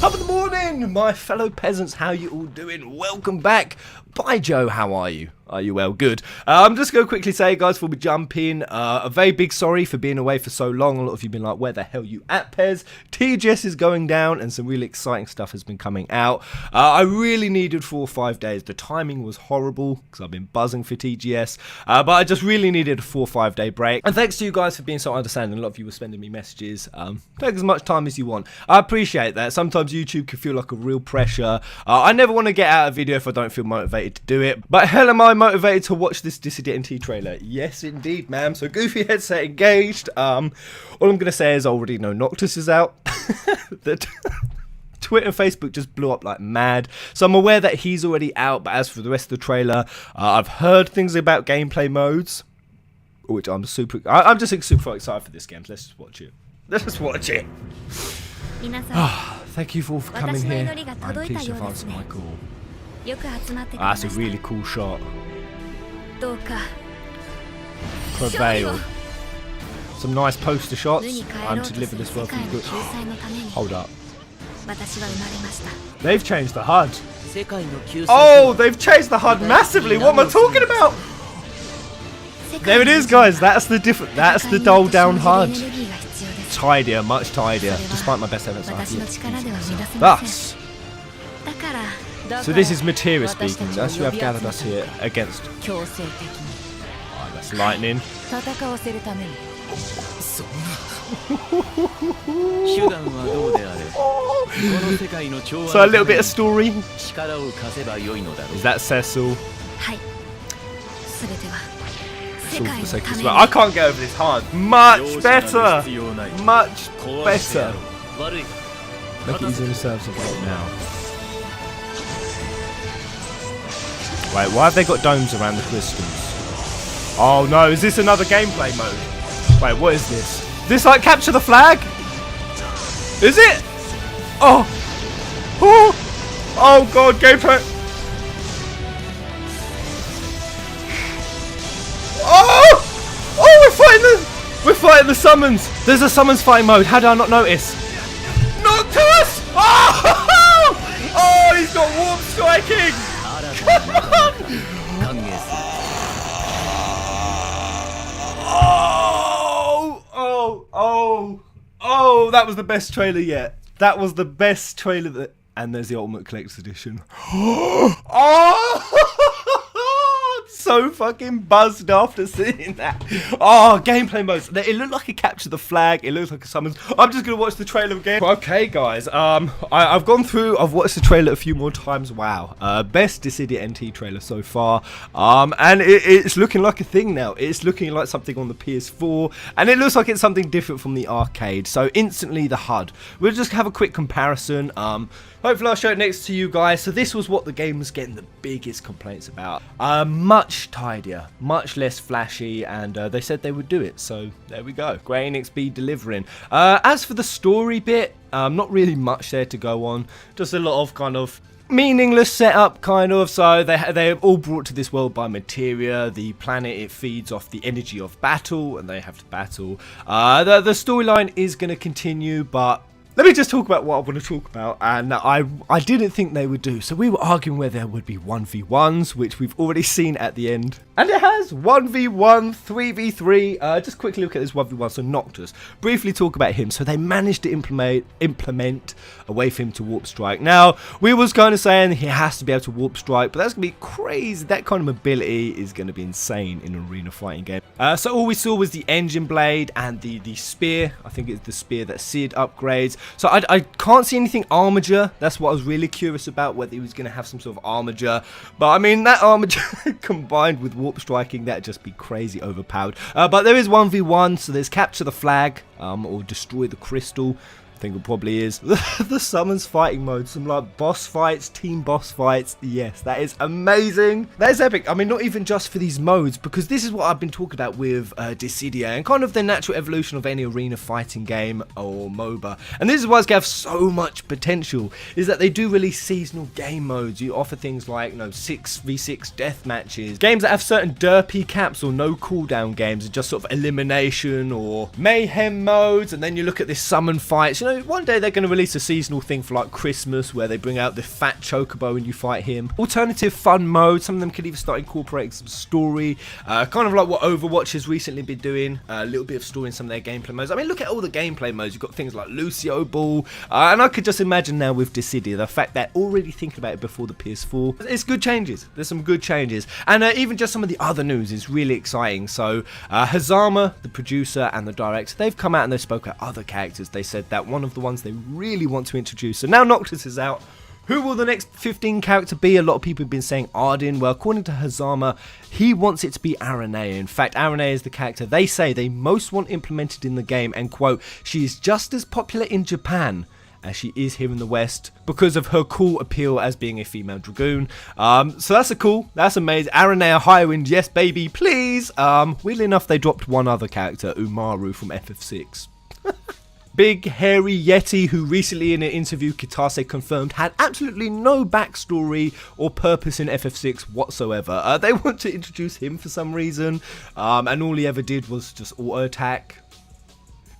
Top of the morning, my fellow peasants. How you all doing? Welcome back. Bye, Joe. How are you? Are you well? Good. I'm just going to quickly say, guys, before we jump in, a very big sorry for being away for so long. A lot of you have been like, where the hell you at, Pez? TGS is going down and some really exciting stuff has been coming out. I really needed 4 or 5 days. The timing was horrible because I've been buzzing for TGS, but I just really needed a 4 or 5 day break. And thanks to you guys for being so understanding. A lot of you were sending me messages. Take as much time as you want. I appreciate that. Sometimes YouTube can feel like a real pressure. I never want to get out a video if I don't feel motivated to do it. But hell am I motivated to watch this Dissidia NT trailer? Yes, indeed, ma'am. So Goofy headset engaged. All I'm going to say is I already know Noctis is out. Twitter and Facebook just blew up like mad. So I'm aware that he's already out. But as for the rest of the trailer, I've heard things about gameplay modes, which I'm just super excited for this game. So let's just watch it. Let's just watch it. Thank you all for coming here. I'm pleased you've answered my call. That's a really cool shot. Prevail. Some nice poster shots. I'm to deliver this world from the good. Hold up. They've changed the HUD. Oh, they've changed the HUD massively. What am I talking about? There it is, guys. That's the different. That's the dull down HUD. Tidier, much tidier. Despite my best efforts, thus. So this is Materia speaking. Thus you have gathered us here against. Oh, that's lightning. So a little bit of story. Is that Cecil? I can't get over this hard. Much better. Much better. Make it easier to serve something now. Wait, why have they got domes around the crystals? Oh no, is this another gameplay mode? Wait, what is this? This like capture the flag? Is it? Oh! Oh! Oh god, gameplay! Oh! Oh, we're fighting the summons! There's a summons fighting mode, how did I not notice? Noctis! Oh! Oh, he's got warp striking! Come on! Oh, that was the best trailer yet. That was the best trailer that... And there's the Ultimate Collector's Edition. Oh! So fucking buzzed after seeing that. Oh, gameplay modes. It looked like it captured the flag. It looks like a summons. I'm just going to watch the trailer again. Okay, guys. I've gone through. I've watched the trailer a few more times. Wow. Best Dissidia NT trailer so far. And it's looking like a thing now. It's looking like something on the PS4. And it looks like it's something different from the arcade. So instantly the HUD. We'll just have a quick comparison. Hopefully I'll show it next to you guys. So this was what the game was getting the biggest complaints about. Much tidier, much less flashy, and they said they would do it. So there we go. Square Enix be delivering. As for the story bit, not really much there to go on. Just a lot of kind of meaningless setup, kind of. So they're all brought to this world by materia. The planet, it feeds off the energy of battle, and they have to battle. The storyline is going to continue, but let me just talk about what I want to talk about, and I didn't think they would do. So we were arguing where there would be 1v1s, which we've already seen at the end. And it has 1v1, 3v3. Just quickly look at this 1v1. So Noctis, briefly talk about him. So they managed to implement a way for him to warp strike. Now, we was kind of saying he has to be able to warp strike, but that's going to be crazy. That kind of ability is going to be insane in an arena fighting game. So all we saw was the engine blade and the spear. I think it's the spear that Sid upgrades. So I can't see anything armature. That's what I was really curious about, whether he was going to have some sort of armature. But I mean, that armature combined with warp striking, that'd just be crazy overpowered. But there is 1v1, so there's capture the flag or destroy the crystal. I think it probably is. The summons fighting mode, some like boss fights, team boss fights. Yes, that is amazing. That is epic. I mean, not even just for these modes, because this is what I've been talking about with Dissidia and kind of the natural evolution of any arena fighting game or MOBA. And this is why it's going to have so much potential, is that they do release seasonal game modes. You offer things like, 6v6 death matches, games that have certain derpy caps or no cooldown games, and just sort of elimination or mayhem modes. And then you look at this summon fights. know, one day they're going to release a seasonal thing for like Christmas where they bring out the fat chocobo and you fight him. Alternative fun mode, some of them could even start incorporating some story, kind of like what Overwatch has recently been doing, a little bit of story in some of their gameplay modes. I mean, look at all the gameplay modes. You've got things like Lucio Ball, and I could just imagine now with Dissidia, the fact they're already thinking about it before the PS4. It's good changes. There's some good changes. And even just some of the other news is really exciting. So Hazama, the producer and the director, they've come out and they've spoken about other characters. They said that one of the ones they really want to introduce. So now Noctis is out. Who will the next 15 character be? A lot of people have been saying Arden. Well, according to Hazama, he wants it to be Aranea. In fact, Aranea is the character they say they most want implemented in the game, and quote, she is just as popular in Japan as she is here in the West because of her cool appeal as being a female dragoon. So that's amazing. Aranea Highwind, yes baby, please. Weirdly enough, they dropped one other character, Umaru from FF6. Big hairy Yeti, who recently in an interview Kitase confirmed had absolutely no backstory or purpose in FF6 whatsoever. They want to introduce him for some reason, and all he ever did was just auto attack.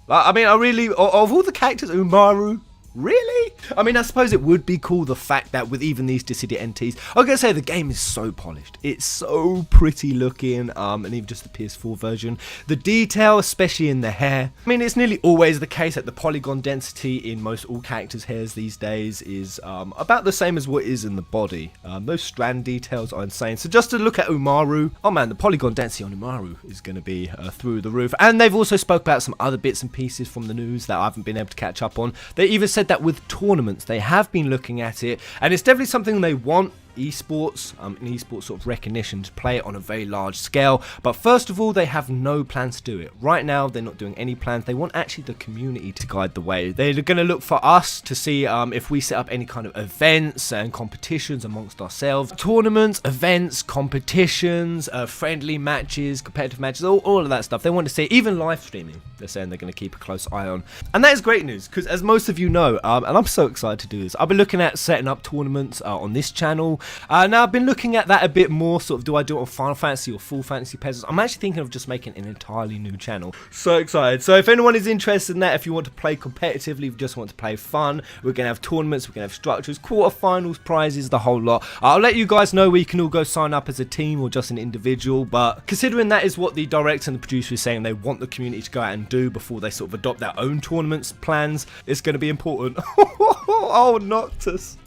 I mean, of all the characters, Umaru, really? I mean, I suppose it would be cool, the fact that with even these Dissidia NTs, I'm going to say the game is so polished. It's so pretty looking, and even just the PS4 version. The detail, especially in the hair. I mean, it's nearly always the case that the polygon density in most all characters' hairs these days is about the same as what is in the body. Those strand details are insane. So just to look at Umaru, oh man, the polygon density on Umaru is going to be through the roof. And they've also spoke about some other bits and pieces from the news that I haven't been able to catch up on. They even said that with tournaments, they have been looking at it, and it's definitely something they want. Esports, esports sort of recognition to play it on a very large scale, but first of all they have no plans to do it. Right now they're not doing any plans. They want actually the community to guide the way. They're going to look for us to see if we set up any kind of events and competitions amongst ourselves. Tournaments, events, competitions, friendly matches, competitive matches, all of that stuff. They want to see, even live streaming, they're saying they're going to keep a close eye on. And that is great news, because as most of you know, and I'm so excited to do this, I've been looking at setting up tournaments on this channel. Now I've been looking at that a bit more, sort of, do I do it on Final Fantasy or full Fantasy Peasants? I'm actually thinking of just making an entirely new channel. So excited. So if anyone is interested in that, if you want to play competitively, if you just want to play fun, we're going to have tournaments, we're going to have structures, quarterfinals, prizes, the whole lot. I'll let you guys know where you can all go sign up as a team or just an individual, but considering that is what the director and the producer is saying they want the community to go out and do before they sort of adopt their own tournaments plans, it's going to be important. Oh, Noctis.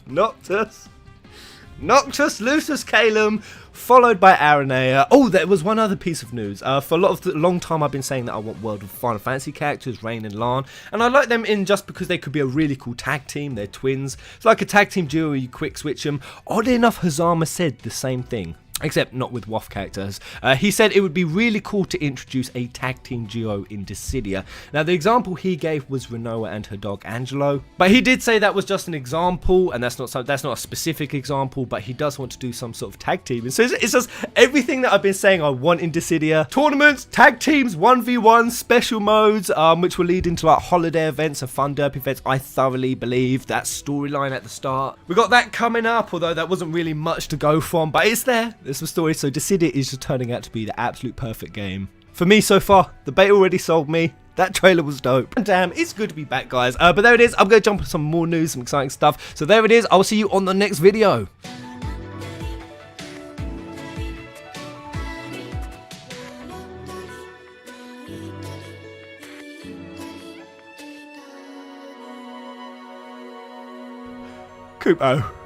Noctis, Lucius Calum, followed by Aranea. Oh, there was one other piece of news. For a long time I've been saying that I want World of Final Fantasy characters, Rain and Lan, and I like them in just because they could be a really cool tag team. They're twins. It's like a tag team duo where you quick switch them. Oddly enough, Hazama said the same thing. Except not with WoF characters. He said it would be really cool to introduce a tag team duo in Dissidia. Now the example he gave was Renoa and her dog Angelo, but he did say that was just an example, and that's not a specific example, but he does want to do some sort of tag team. And so it's just everything that I've been saying I want in Dissidia. Tournaments, tag teams, 1v1, special modes, which will lead into like holiday events and fun derp events. I thoroughly believe that storyline at the start. We got that coming up, although that wasn't really much to go from, but it's there. There's some story. So Dissidia is just turning out to be the absolute perfect game. For me so far, the beta already sold me. That trailer was dope. And damn, it's good to be back, guys. But there it is. I'm going to jump on some more news, some exciting stuff. So there it is. I'll see you on the next video. Kupo.